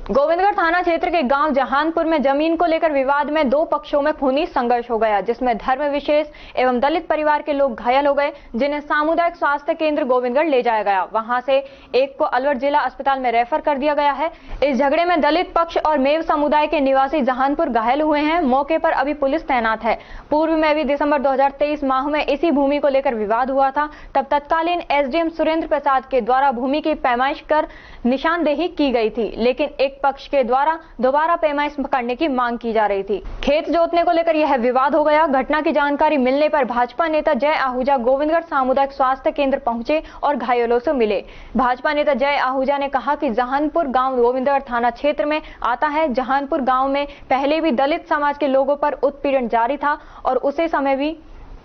गोविंदगढ़ थाना क्षेत्र के गांव जहानपुर में जमीन को लेकर विवाद में दो पक्षों में खूनी संघर्ष हो गया, जिसमें धर्म विशेष एवं दलित परिवार के लोग घायल हो गए, जिन्हें सामुदायिक स्वास्थ्य केंद्र गोविंदगढ़ ले जाया गया। वहां से एक को अलवर जिला अस्पताल में रेफर कर दिया गया है। इस झगड़े में दलित पक्ष और मेव समुदाय के निवासी जहानपुर घायल हुए हैं। मौके पर अभी पुलिस तैनात है। पूर्व में भी दिसंबर 2023 माह में इसी भूमि को लेकर विवाद हुआ था। तब तत्कालीन एसडीएम सुरेंद्र प्रसाद के द्वारा भूमि की पैमाइश कर निशानदेही की गई थी, लेकिन एक पक्ष के द्वारा दोबारा पैमाइश करने की मांग की जा रही थी। खेत जोतने को लेकर यह विवाद हो गया। घटना की जानकारी मिलने पर भाजपा नेता जय आहूजा गोविंदगढ़ सामुदायिक स्वास्थ्य केंद्र पहुंचे और घायलों से मिले। भाजपा नेता जय आहूजा ने कहा कि जहानपुर गांव गोविंदगढ़ थाना क्षेत्र में आता है। जहानपुर गांव में पहले भी दलित समाज के लोगों पर उत्पीड़न जारी था और उसी समय भी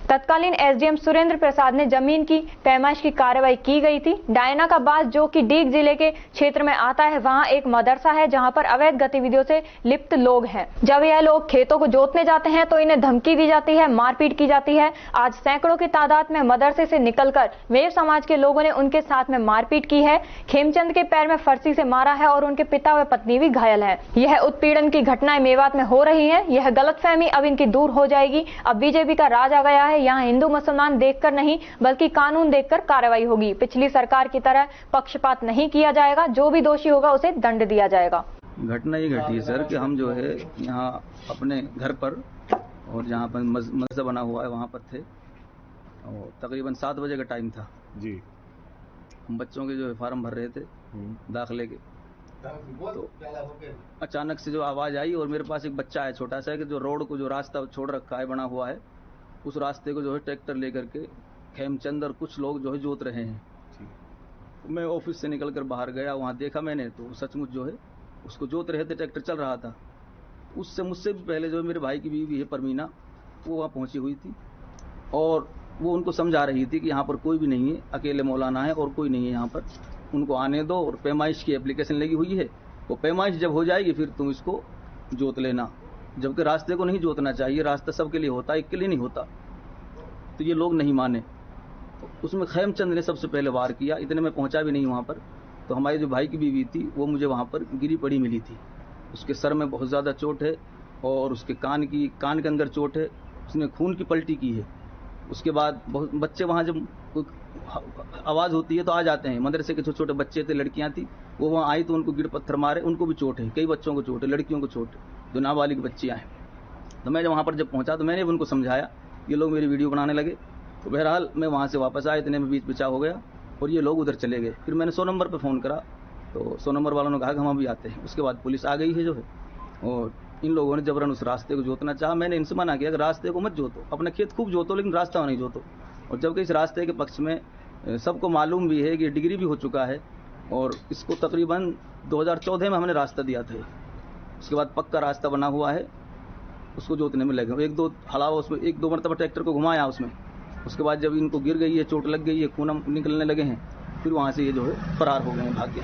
तत्कालीन एसडीएम सुरेंद्र प्रसाद ने जमीन की पैमाइश की कार्रवाई की गई थी। डायना का बास जो कि डीग जिले के क्षेत्र में आता है, वहां एक मदरसा है जहां पर अवैध गतिविधियों से लिप्त लोग हैं। जब यह लोग खेतों को जोतने जाते हैं तो इन्हें धमकी दी जाती है, मारपीट की जाती है। आज सैकड़ों की तादाद में मदरसे से निकलकर मेव समाज के लोगों ने उनके साथ में मारपीट की है। खेमचंद के पैर में फरसी से मारा है और उनके पिता व पत्नी भी घायल है। यह उत्पीड़न की घटनाएं मेवात में हो रही है। यह गलतफहमी अब इनकी दूर हो जाएगी। अब बीजेपी का राज आ गया है। यहाँ हिंदू मुसलमान देखकर नहीं बल्कि कानून देखकर कार्रवाई होगी। पिछली सरकार की तरह पक्षपात नहीं किया जाएगा। जो भी दोषी होगा उसे दंड दिया जाएगा। घटना ये घटी है सर कि हम जो है यहाँ अपने घर पर और जहाँ पर मस्जिद बना हुआ है वहाँ पर थे और तकरीबन 7 बजे का टाइम था जी। हम बच्चों के जो है फार्म भर रहे थे दाखिले के, तो अचानक से जो आवाज़ आई और मेरे पास एक बच्चा है छोटा सा कि जो रोड को जो रास्ता छोड़ रखा है बना हुआ है, उस रास्ते को जो है ट्रैक्टर लेकर के खेमचंद और कुछ लोग जो है जोत रहे हैं। तो मैं ऑफिस से निकलकर बाहर गया, वहाँ देखा मैंने तो सचमुच जो है उसको जोत रहे थे, ट्रैक्टर चल रहा था। उससे मुझसे भी पहले जो मेरे भाई की बीवी है परमीना, वो वहाँ पहुँची हुई थी और वो उनको समझा रही थी कि यहाँ पर कोई भी नहीं है, अकेले मौलाना है और कोई नहीं है यहाँ पर, उनको आने दो। और पैमाइश की एप्लीकेशन लगी हुई है, वो पैमाइश जब हो जाएगी फिर तुम इसको जोत लेना। जबकि रास्ते को नहीं जोतना चाहिए, रास्ता सबके लिए होता है, एक के लिए नहीं होता। तो ये लोग नहीं माने। उसमें खेमचंद ने सबसे पहले वार किया। इतने में पहुंचा भी नहीं वहाँ पर, तो हमारे जो भाई की बीवी थी वो मुझे वहाँ पर गिरी पड़ी मिली थी। उसके सर में बहुत ज़्यादा चोट है और उसके कान के अंदर चोट है। उसने खून की पलटी की है। उसके बाद बहुत बच्चे वहाँ जब आवाज़ होती है तो आ जाते हैं। मदरसे के छोटे छोटे बच्चे थे, लड़कियाँ थी, वो वहाँ आई तो उनको गिर पत्थर मारे, उनको भी चोट है। कई बच्चों को चोट है, लड़कियों को चोट है, जो नाबालिग बच्चियाँ हैं। तो मैं जब वहाँ पर जब पहुँचा तो मैंने भी उनको समझाया। ये लोग मेरी वीडियो बनाने लगे, तो बहरहाल मैं वहाँ से वापस आया, इतने में बीच बचाव हो गया और ये लोग उधर चले गए। फिर मैंने 100 नंबर पर फ़ोन करा तो 100 नंबर वालों ने कहा कि हम अभी आते हैं। उसके बाद पुलिस आ गई है जो है, और इन लोगों ने जबरन उस रास्ते को जोतना चाहा। मैंने इनसे मना किया कि रास्ते को मत जोतो, अपने खेत खूब जोतो लेकिन रास्ता नहीं जोतो। और जबकि इस रास्ते के पक्ष में सबको मालूम भी है कि डिग्री भी हो चुका है और इसको तकरीबन 2014 में हमने रास्ता दिया था। उसके बाद पक्का रास्ता बना हुआ है, उसको जोतने में लगे। 1-2 हलावा उसमें 1-2 मरतबा ट्रैक्टर को घुमाया उसमें। उसके बाद जब इनको गिर गई है, चोट लग गई है, खून निकलने लगे हैं, फिर वहाँ से ये जो है फरार हो गए हैं, भाग गए।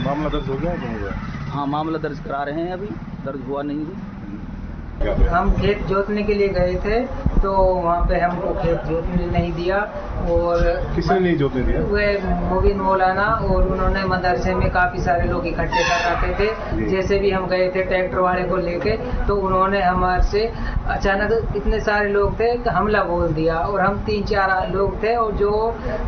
मामला दर्ज हो गया? हाँ, मामला दर्ज करा रहे हैं, अभी दर्ज हुआ नहीं है। हम खेत जोतने के लिए गए थे तो वहाँ पे हमको खेत जोतने नहीं दिया। और किसने नहीं जोतने दिया? वे मुबीन मौलाना, और उन्होंने मदरसे में काफ़ी सारे लोग इकट्ठे कर रखे थे। जैसे भी हम गए थे ट्रैक्टर वाले को लेके, तो उन्होंने हमारे से अचानक इतने सारे लोग थे कि हमला बोल दिया और हम 3-4 लोग थे और जो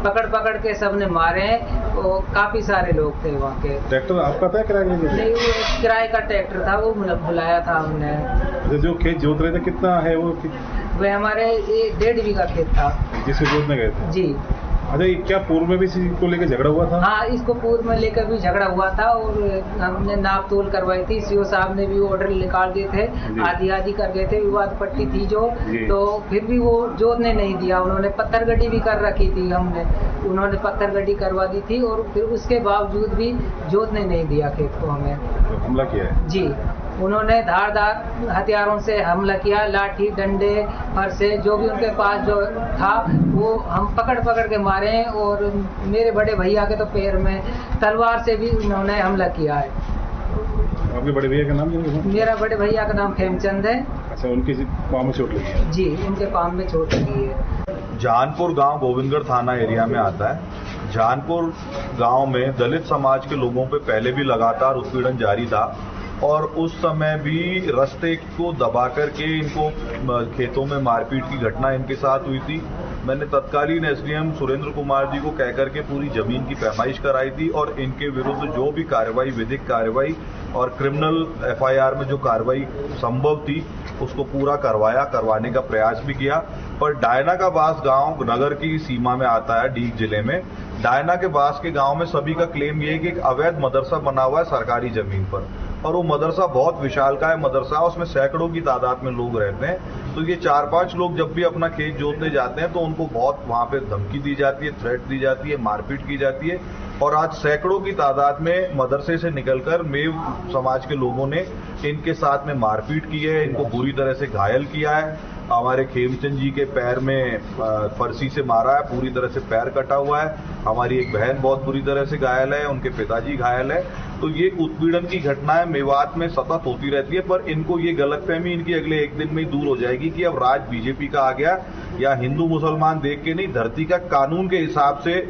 पकड़ के सबने मारे हैं। वो काफ़ी सारे लोग थे वहाँ के। ट्रैक्टर आपका था किराए का? नहीं, वो किराए का ट्रैक्टर था, वो बुलाया था हमने। जो खेत जोत रहे थे कितना है वो? वह हमारे 1.5 बीघा खेत था जिसको जोतने गए थे जी। अच्छा, ये क्या पूर्व में भी इसी को लेकर झगड़ा हुआ था? हाँ, इसको पूर्व में लेकर भी झगड़ा हुआ था और हमने नाप तोल करवाई थी। सीओ साहब ने भी ऑर्डर निकाल दिए थे, आधी कर गए थे, विवाद पट्टी थी जो, तो फिर भी वो जोतने नहीं दिया। उन्होंने पत्थर गड्डी भी कर रखी थी, उन्होंने पत्थर गड्डी करवा दी थी और फिर उसके बावजूद भी जोतने नहीं दिया खेत को हमें। तो हमला किया है जी। उन्होंने धारदार हथियारों से हमला किया, लाठी, डंडे, फरसे, जो भी उनके पास जो था वो हम पकड़ के मारे। और मेरे बड़े भैया के तो पैर में तलवार से भी उन्होंने हमला किया है। आपके बड़े भैया का नाम? मेरा बड़े भैया का नाम खेमचंद है। अच्छा, उनके पाँव में चोट लगी है? जी, उनके पाँव में चोट लगी है। जहानपुर गांव गोविंदगढ़ थाना एरिया में आता है। जहानपुर गांव में दलित समाज के लोगों पे पहले भी लगातार उत्पीड़न जारी था और उस समय भी रास्ते को दबा करके इनको खेतों में मारपीट की घटना इनके साथ हुई थी। मैंने तत्कालीन एसडीएम सुरेंद्र कुमार जी को कहकर के पूरी जमीन की पैमाइश कराई थी और इनके विरुद्ध जो भी कार्रवाई, विधिक कार्रवाई और क्रिमिनल एफआईआर में जो कार्रवाई संभव थी उसको पूरा करवाने का प्रयास भी किया। पर डायना का बास गांव नगर की सीमा में आता है, डीग जिले में। डायना के बास के गांव में सभी का क्लेम ये है कि एक अवैध मदरसा बना हुआ है सरकारी जमीन पर और वो मदरसा बहुत विशालकाय मदरसा है, उसमें सैकड़ों की तादाद में लोग रहते हैं। तो ये 4-5 लोग जब भी अपना खेत जोतने जाते हैं तो उनको बहुत वहां पे धमकी दी जाती है, थ्रेट दी जाती है, मारपीट की जाती है और आज सैकड़ों की तादाद में मदरसे से निकलकर मेव समाज के लोगों ने इनके साथ में मारपीट की है, इनको बुरी तरह से घायल किया है। हमारे खेमचंद जी के पैर में फरसी से मारा है, पूरी तरह से पैर कटा हुआ है। हमारी एक बहन बहुत बुरी तरह से घायल है, उनके पिताजी घायल है। तो ये उत्पीड़न की घटनाएं मेवात में सतत होती रहती है, पर इनको ये गलतफहमी इनकी अगले एक दिन में ही दूर हो जाएगी कि अब राज बीजेपी का आ गया या हिंदू मुसलमान देख के नहीं, धरती का कानून के हिसाब से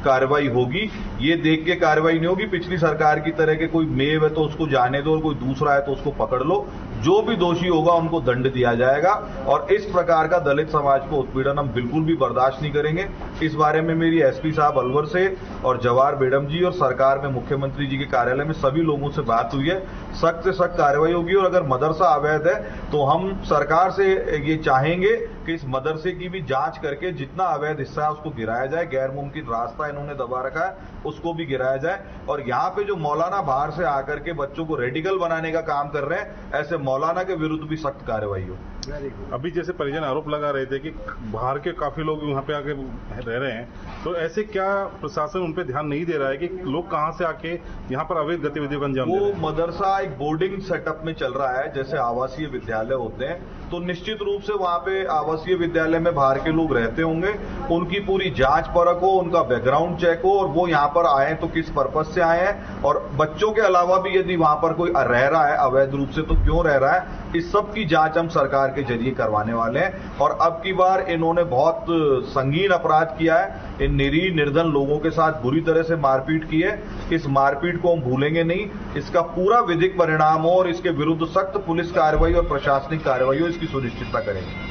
कार्रवाई होगी। ये देख के कार्रवाई नहीं होगी पिछली सरकार की तरह के कोई मेव है तो उसको जाने दो और कोई दूसरा है तो उसको पकड़ लो। जो भी दोषी होगा उनको दंड दिया जाएगा और इस प्रकार का दलित समाज को उत्पीड़न हम बिल्कुल भी बर्दाश्त नहीं करेंगे। इस बारे में मेरी एसपी साहब अलवर से और जवाहर बेगम जी और सरकार में मुख्यमंत्री जी के कार्यालय में सभी लोगों से बात हुई है। सख्त से सख्त कार्रवाई होगी और अगर मदरसा अवैध है तो हम सरकार से ये चाहेंगे कि इस मदरसे की भी जांच करके जितना अवैध हिस्सा है उसको गिराया जाए। गैर मुमकिन रास्ता इन्होंने दबा रखा है उसको भी गिराया जाए और यहाँ पे जो मौलाना बाहर से आकर के बच्चों को रेडिकल बनाने का काम कर रहे हैं, ऐसे मौलाना के विरुद्ध भी सख्त कार्रवाई हो। अभी जैसे परिजन आरोप लगा रहे थे कि बाहर के काफी लोग वहाँ पे आके रह रहे हैं, तो ऐसे क्या प्रशासन उन पे ध्यान नहीं दे रहा है कि लोग कहाँ से आके यहाँ पर अवैध गतिविधियों का अंजाम दे रहे हैं? वो मदरसा एक बोर्डिंग सेटअप में चल रहा है, जैसे आवासीय विद्यालय होते हैं, तो निश्चित रूप से वहाँ पे आवासीय विद्यालय में बाहर के लोग रहते होंगे, उनकी पूरी जांच परख हो, उनका बैकग्राउंड चेक हो और वो यहाँ पर आए तो किस पर्पज से आए हैं और बच्चों के अलावा भी यदि वहाँ पर कोई रह रहा है अवैध रूप से तो क्यों रह रहा है, इस सब की जांच हम सरकार के जरिए करवाने वाले हैं। और अब की बार इन्होंने बहुत संगीन अपराध किया है, इन निरीह निर्धन लोगों के साथ बुरी तरह से मारपीट की है। इस मारपीट को हम भूलेंगे नहीं, इसका पूरा विधिक परिणाम हो और इसके विरुद्ध सख्त पुलिस कार्रवाई और प्रशासनिक कार्रवाई हो, इसकी सुनिश्चितता करेंगे।